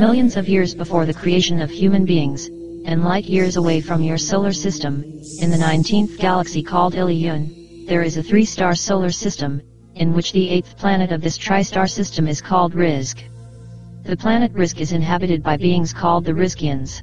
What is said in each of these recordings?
Millions of years before the creation of human beings, and light years away from your solar system, in the 19th galaxy called Illyuwn, there is a 3-star solar system, in which the 8th planet of this tri-star system is called Rizq. The planet Rizq is inhabited by beings called the Rizqiyians.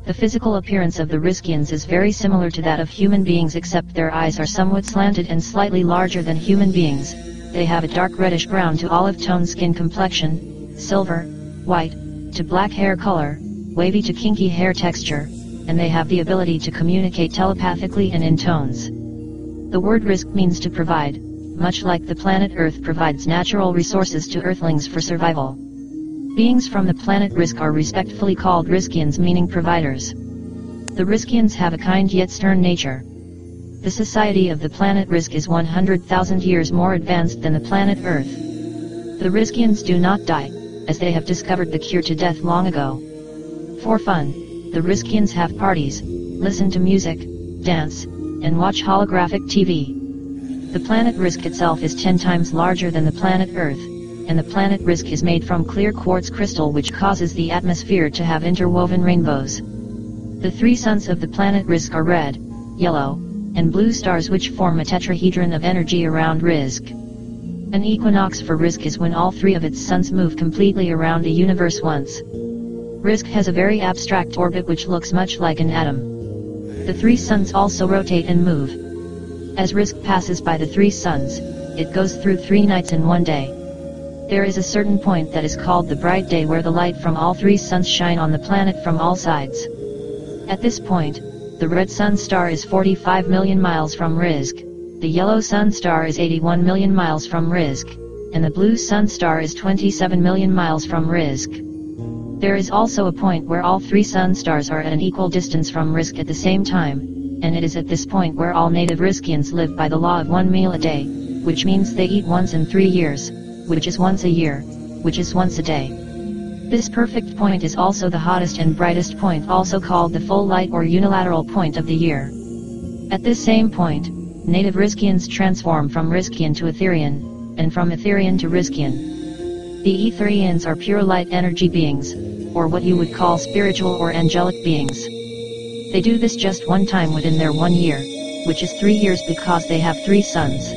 The physical appearance of the Rizqiyians is very similar to that of human beings, except their eyes are somewhat slanted and slightly larger than human beings. They have a dark reddish brown to olive tone skin complexion, silver, white, to black hair color, wavy to kinky hair texture, and they have the ability to communicate telepathically and in tones. The word Rizq means to provide, much like the planet Earth provides natural resources to Earthlings for survival. Beings from the planet Rizq are respectfully called Rizqiyians, meaning providers. The Rizqiyians have a kind yet stern nature. The society of the planet Rizq is 100,000 years more advanced than the planet Earth. The Rizqiyians do not die, as they have discovered the cure to death long ago. For fun, the Rizqiyians have parties, listen to music, dance, and watch holographic TV. The planet Rizq itself is 10 times larger than the planet Earth, and the planet Rizq is made from clear quartz crystal, which causes the atmosphere to have interwoven rainbows. The 3 suns of the planet Rizq are red, yellow, and blue stars, which form a tetrahedron of energy around Rizq. An equinox for Rizq is when all 3 of its suns move completely around the universe once. Rizq has a very abstract orbit which looks much like an atom. The 3 suns also rotate and move. As Rizq passes by the 3 suns, it goes through 3 nights and 1 day. There is a certain point that is called the bright day, where the light from all 3 suns shine on the planet from all sides. At this point, the red sun star is 45 million miles from Rizq, the yellow sun star is 81 million miles from Rizq, and the blue sun star is 27 million miles from Rizq. There is also a point where all 3 sun stars are at an equal distance from Rizq at the same time, and it is at this point where all native Rizqiyians live by the law of 1 meal a day, which means they eat once in 3 years, which is once a year, which is once a day. This perfect point is also the hottest and brightest point, also called the full light or unilateral point of the year. At this same point, native Rizqiyians transform from Rizqiyan to Etherian, and from Etherian to Rizqiyan. The Etherians are pure light energy beings, or what you would call spiritual or angelic beings. They do this just 1 time within their 1 year, which is 3 years, because they have 3 suns.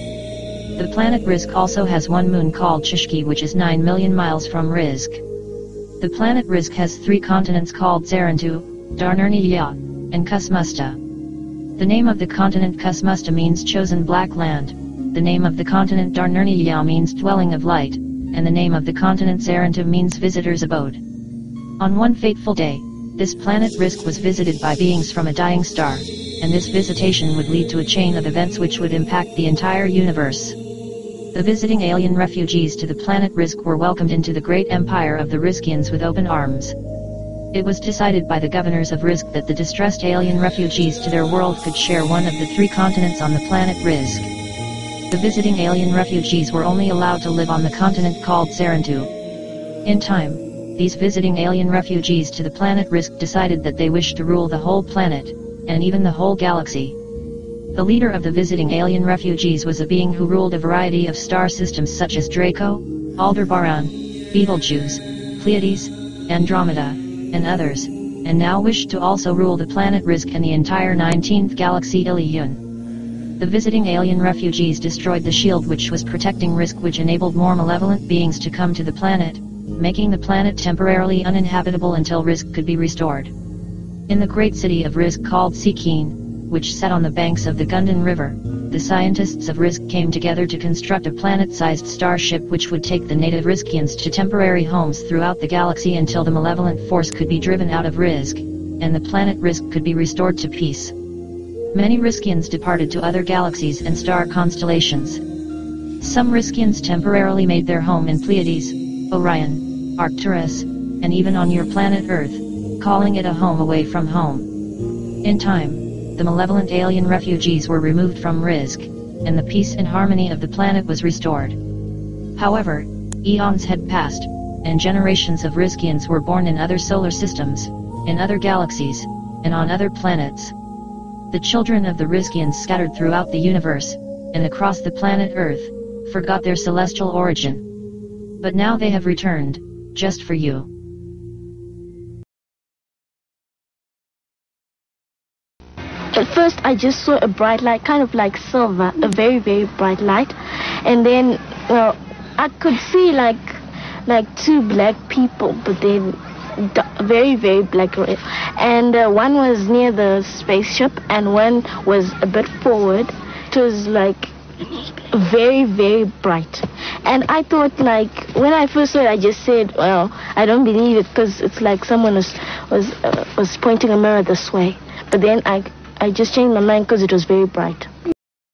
The planet Rizq also has 1 moon called Chishki, which is 9 million miles from Rizq. The planet Rizq has 3 continents called Zarantu, Darnurniya, and Kusmusta. The name of the continent Kusmusta means chosen black land, the name of the continent Darnurniya means dwelling of light, and the name of the continent Zarantu means visitor's abode. On one fateful day, this planet Rizq was visited by beings from a dying star, and this visitation would lead to a chain of events which would impact the entire universe. The visiting alien refugees to the planet Rizq were welcomed into the great empire of the Rizqiyians with open arms. It was decided by the governors of Rizq that the distressed alien refugees to their world could share one of the 3 continents on the planet Rizq. The visiting alien refugees were only allowed to live on the continent called Zarantu. In time, these visiting alien refugees to the planet Rizq decided that they wished to rule the whole planet, and even the whole galaxy. The leader of the visiting alien refugees was a being who ruled a variety of star systems such as Draco, Aldebaran, Betelgeuse, Pleiades, Andromeda, and others, and now wished to also rule the planet Rizq and the entire 19th galaxy Illyuwn. The visiting alien refugees destroyed the shield which was protecting Rizq, which enabled more malevolent beings to come to the planet, making the planet temporarily uninhabitable until Rizq could be restored. In the great city of Rizq called Sikeen, which sat on the banks of the Gundan River, the scientists of Rizq came together to construct a planet-sized starship which would take the native Rizqiyians to temporary homes throughout the galaxy until the malevolent force could be driven out of Rizq, and the planet Rizq could be restored to peace. Many Rizqiyians departed to other galaxies and star constellations. Some Rizqiyians temporarily made their home in Pleiades, Orion, Arcturus, and even on your planet Earth, calling it a home away from home. In time, the malevolent alien refugees were removed from Rizq, and the peace and harmony of the planet was restored. However, eons had passed, and generations of Rizqiyians were born in other solar systems, in other galaxies, and on other planets. The children of the Rizqiyians scattered throughout the universe, and across the planet Earth, forgot their celestial origin. But now they have returned, just for you. At first I just saw a bright light, kind of like silver, a very, very bright light. And then, well, I could see like two black people, but then very, very black. And one was near the spaceship and one was a bit forward. It was like very, very bright. And I thought, like, when I first saw it, I just said, well, I don't believe it, because it's like someone was pointing a mirror this way. But then I just changed my mind because it was very bright.